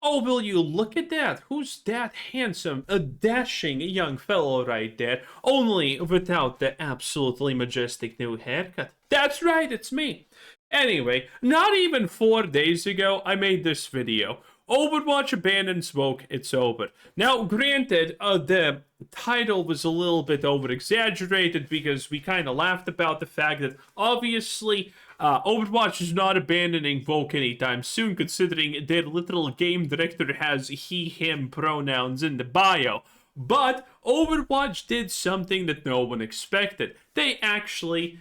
Oh, will you look at that? Who's that handsome, a dashing young fellow right there? Only without the absolutely majestic new haircut. That's right, it's me. Anyway, not even 4 days ago, I made this video. Overwatch abandoned smoke, it's over. Now, granted, the title was a little bit over-exaggerated because we kind of laughed about the fact that obviously Overwatch is not abandoning Volk anytime soon, considering their literal game director has he, him pronouns in the bio. But Overwatch did something that no one expected. They actually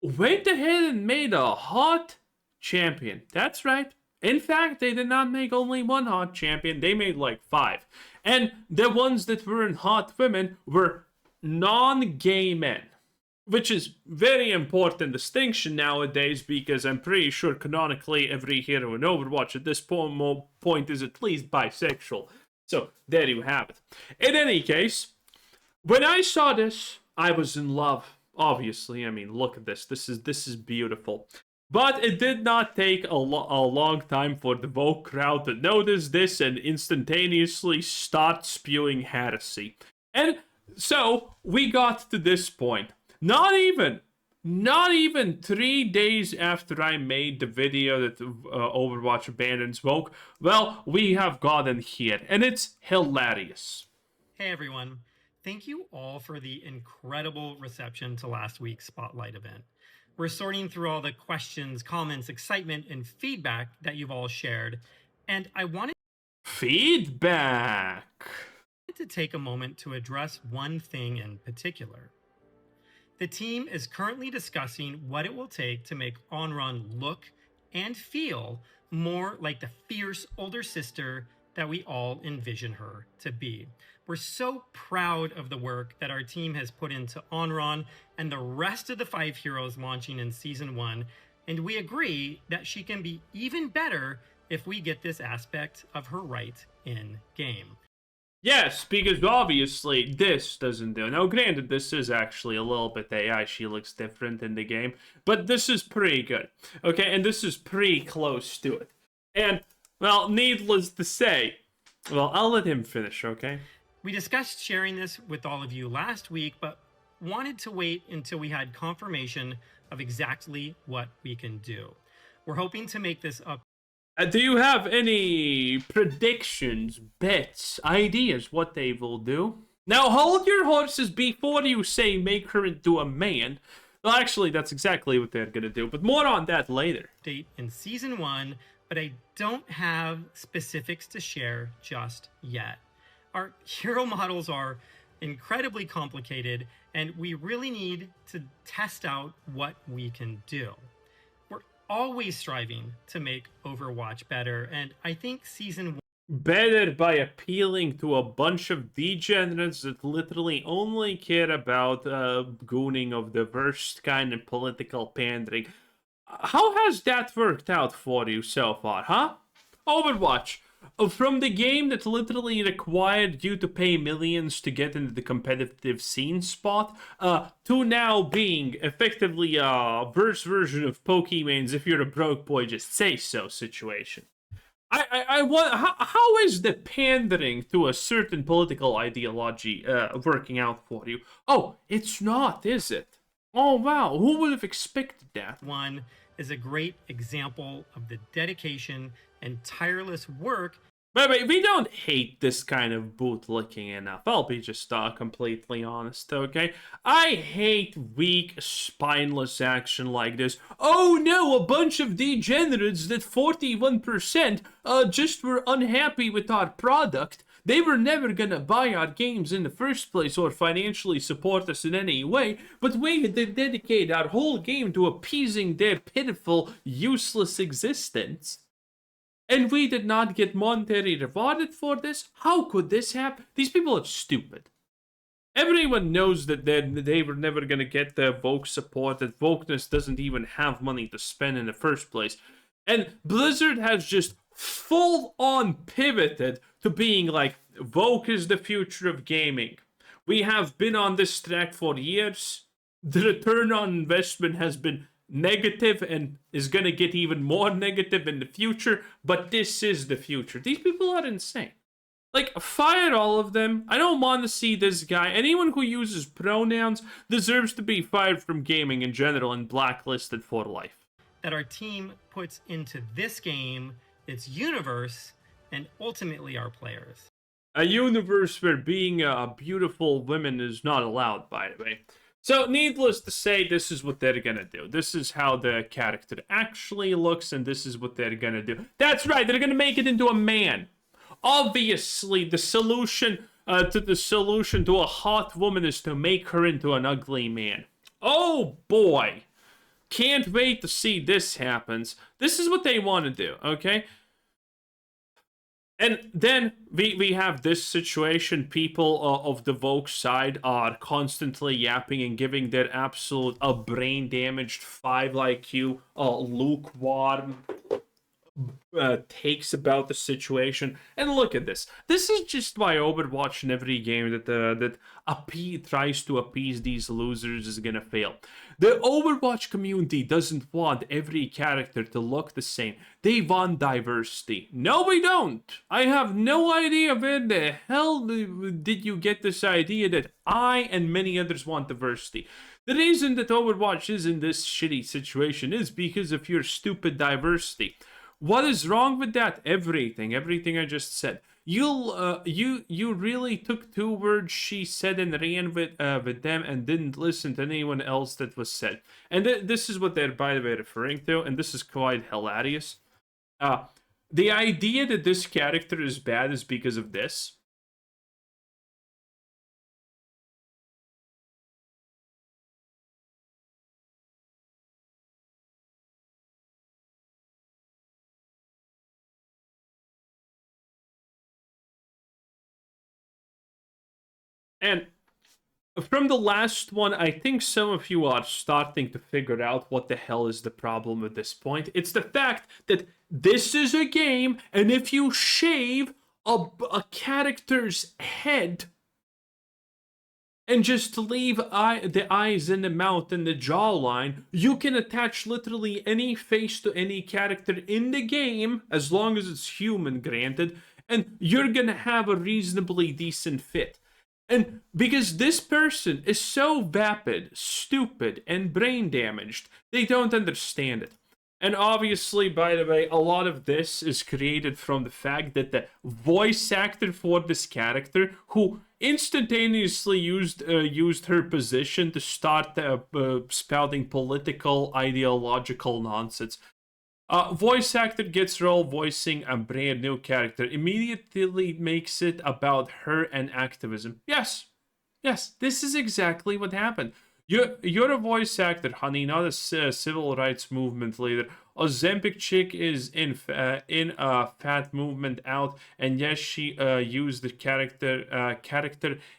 went ahead and made a hot champion. That's right. In fact, they did not make only one hot champion, they made like 5. And the ones that weren't hot women were non-gay men. Which is very important distinction nowadays because I'm pretty sure canonically every hero in Overwatch at this point is at least bisexual. So there you have it. In any case, when I saw this, I was in love. Obviously, I mean, look at this. This is beautiful. But it did not take a long time for the woke crowd to notice this and instantaneously start spewing heresy. And so we got to this point. Not even 3 days after I made the video that Overwatch abandons woke, well, we have gotten here, and it's hilarious. Hey everyone, thank you all for the incredible reception to last week's Spotlight event. We're sorting through all the questions, comments, excitement, and feedback that you've all shared, and I wanted Feedback! to take a moment to address one thing in particular. The team is currently discussing what it will take to make Onron look and feel more like the fierce older sister that we all envision her to be. We're so proud of the work that our team has put into Onron and the rest of the 5 heroes launching in Season 1, and we agree that she can be even better if we get this aspect of her right in game. Yes, because obviously this doesn't do. Now, granted, this is actually a little bit AI. She looks different in the game, but this is pretty good. Okay, and this is pretty close to it. And, well, needless to say, well, I'll let him finish, okay? We discussed sharing this with all of you last week, but wanted to wait until we had confirmation of exactly what we can do. We're hoping to make this up. Do you have any predictions, bets, ideas what they will do? Now hold your horses before you say make her into a man. Well, actually, that's exactly what they're gonna do, but more on that later. Date in Season 1, but I don't have specifics to share just yet. Our hero models are incredibly complicated, and we really need to test out what we can do. Always striving to make Overwatch better, and I think Season 1 better by appealing to a bunch of degenerates that literally only care about gooning of the worst kind of political pandering. How has that worked out for you so far, huh? Overwatch, from the game that literally required you to pay millions to get into the competitive scene spot, to now being effectively a worse version of Pokemans if you're a broke boy, just say so situation. I want. How is the pandering to a certain political ideology working out for you? Oh, it's not, is it? Oh wow, who would have expected that? 1 is a great example of the dedication and tireless work. But we don't hate this kind of bootlicking enough. I'll be just completely honest, okay? I hate weak, spineless action like this. Oh no, a bunch of degenerates that 41% just were unhappy with our product. They were never gonna buy our games in the first place or financially support us in any way, but we had dedicate our whole game to appeasing their pitiful, useless existence. And we did not get monetarily rewarded for this? How could this happen? These people are stupid. Everyone knows that they were never going to get the Vogue support, that Wokeness doesn't even have money to spend in the first place. And Blizzard has just full-on pivoted to being like, Vogue is the future of gaming. We have been on this track for years. The return on investment has been negative and is gonna get even more negative in the future, but this is the future. These people are insane. Like, fire all of them. I don't want to see this guy. Anyone who uses pronouns deserves to be fired from gaming in general and blacklisted for life. That our team puts into this game, its universe, and ultimately our players. A universe where being a beautiful woman is not allowed, by the way. So, needless to say, this is what they're gonna do. This is how the character actually looks, and this is what they're gonna do. That's right, they're gonna make it into a man. Obviously, the solution to a hot woman is to make her into an ugly man. Oh boy. Can't wait to see this happens. This is what they want to do, okay? And then we have this situation. People of the Vogue side are constantly yapping and giving their absolute brain damaged 5 IQ lukewarm takes about the situation. And look at this. This is just why Overwatch in every game that tries to appease these losers is gonna fail. The Overwatch community doesn't want every character to look the same. They want diversity. No, we don't. I have no idea where the hell did you get this idea that I and many others want diversity. The reason that Overwatch is in this shitty situation is because of your stupid diversity. What is wrong with that? Everything I just said. You really took 2 words she said and ran with them and didn't listen to anyone else that was said. And this is what they're, by the way, referring to, and this is quite hilarious. The idea that this character is bad is because of this. And from the last one, I think some of you are starting to figure out what the hell is the problem at this point. It's the fact that this is a game, and if you shave a character's head and just leave the eyes and the mouth and the jawline, you can attach literally any face to any character in the game, as long as it's human, granted, and you're gonna have a reasonably decent fit. And because this person is so vapid, stupid, and brain damaged, they don't understand it. And obviously, by the way, a lot of this is created from the fact that the voice actor for this character, who instantaneously used her position to start spouting political, ideological nonsense. Voice actor gets role voicing a brand new character, immediately makes it about her and activism. Yes, this is exactly what happened. You're a voice actor, honey, not a civil rights movement leader. Ozempic chick is in a fat movement out, and yes, she used the character.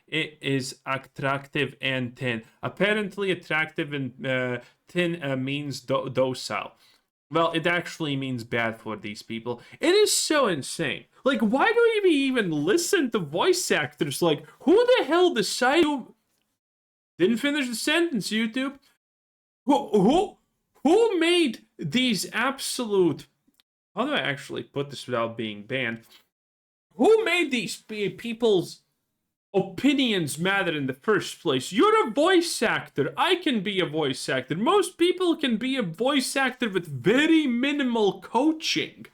It is attractive and thin. Apparently, attractive and thin means docile. Well, it actually means bad for these people. It is so insane. Like, why do we even listen to voice actors? Like, who the hell decided? Didn't finish the sentence, YouTube. Who made these absolute? How do I actually put this without being banned? Who made these people's opinions matter in the first place? You're a voice actor. I can be a voice actor. Most people can be a voice actor with very minimal coaching.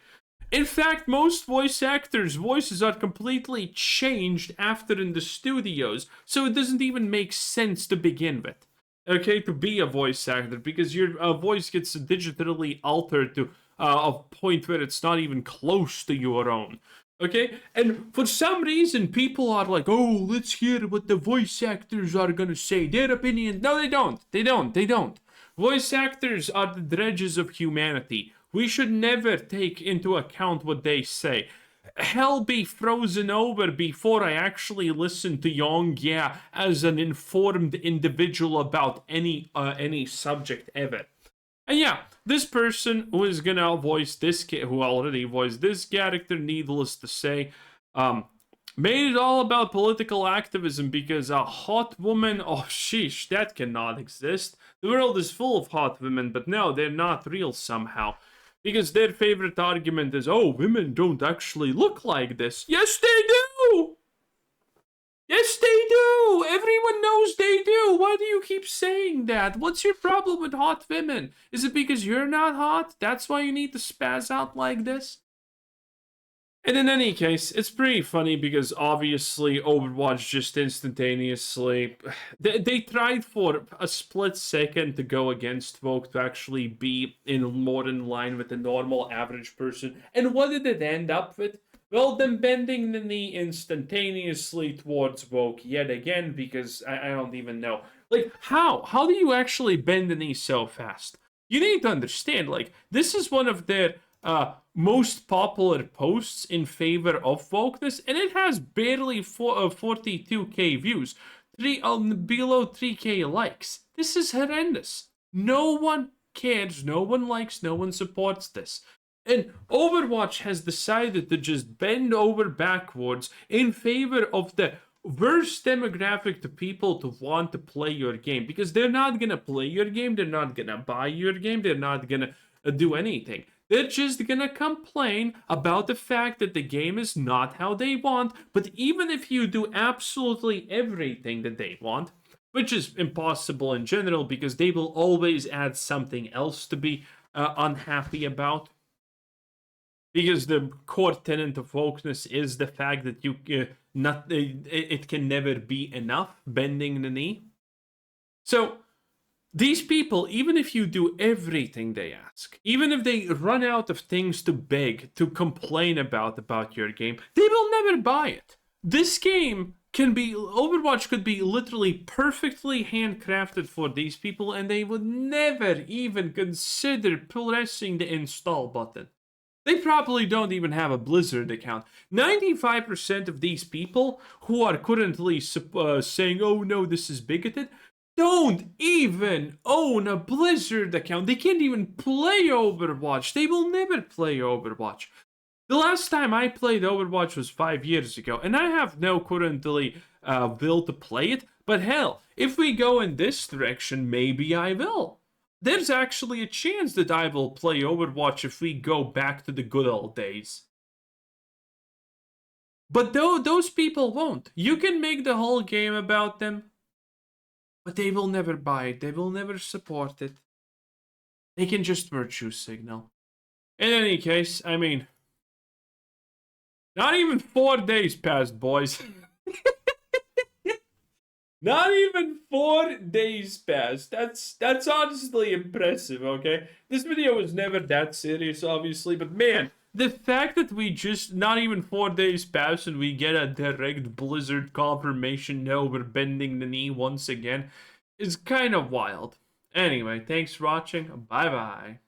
In fact, most voice actors' voices are completely changed after in the studios, so it doesn't even make sense to begin with. Okay, to be a voice actor, because your voice gets digitally altered to a point where it's not even close to your own. Okay, and for some reason, people are like, "Oh, let's hear what the voice actors are gonna say. Their opinion." No, they don't. They don't. Voice actors are the dredges of humanity. We should never take into account what they say. Hell be frozen over before I actually listen to Yong as an informed individual about any subject ever. And yeah, this person who is gonna voice this who already voiced this character, needless to say, Made it all about political activism because a hot woman, oh sheesh, that cannot exist. The world is full of hot women, but no, they're not real somehow. Because their favorite argument is, oh, women don't actually look like this. Yes, they do! Yes, they do! Everyone knows they do! Why do you keep saying that? What's your problem with hot women? Is it because you're not hot? That's why you need to spaz out like this? And in any case, it's pretty funny because obviously Overwatch just instantaneously. They tried for a split second to go against Vogue to actually be more in line with the normal average person. And what did it end up with? Well, them bending the knee instantaneously towards Vogue yet again because I don't even know. Like, how? How do you actually bend the knee so fast? You need to understand, like, this is one of their most popular posts in favor of wokeness, and it has barely 42k views, below 3k likes. This is horrendous. No one cares, no one likes, no one supports this. And Overwatch has decided to just bend over backwards in favor of the worst demographic to people to want to play your game, because they're not gonna play your game, they're not gonna buy your game, they're not gonna do anything. They're just gonna complain about the fact that the game is not how they want. But even if you do absolutely everything that they want, which is impossible in general because they will always add something else to be unhappy about. Because the core tenet of wokeness is the fact that it can never be enough, bending the knee. So these people, even if you do everything they ask, even if they run out of things to beg, to complain about your game, they will never buy it. This game Overwatch could be literally perfectly handcrafted for these people, and they would never even consider pressing the install button. They probably don't even have a Blizzard account. 95% of these people who are currently saying, oh no, this is bigoted, don't even own a Blizzard account. They can't even play Overwatch. They will never play Overwatch. The last time I played Overwatch was 5 years ago, and I have no currently will to play it. But hell, if we go in this direction, maybe I will. There's actually a chance that I will play Overwatch if we go back to the good old days. But those people won't. You can make the whole game about them, but they will never buy it. They will never support it. They can just virtue signal. In any case, I mean, not even 4 days passed, boys. Not even 4 days passed. That's honestly impressive, okay? This video was never that serious, obviously, but man, the fact that we just, not even 4 days passed and we get a direct Blizzard confirmation, no, we're bending the knee once again, is kind of wild. Anyway, thanks for watching. Bye-bye.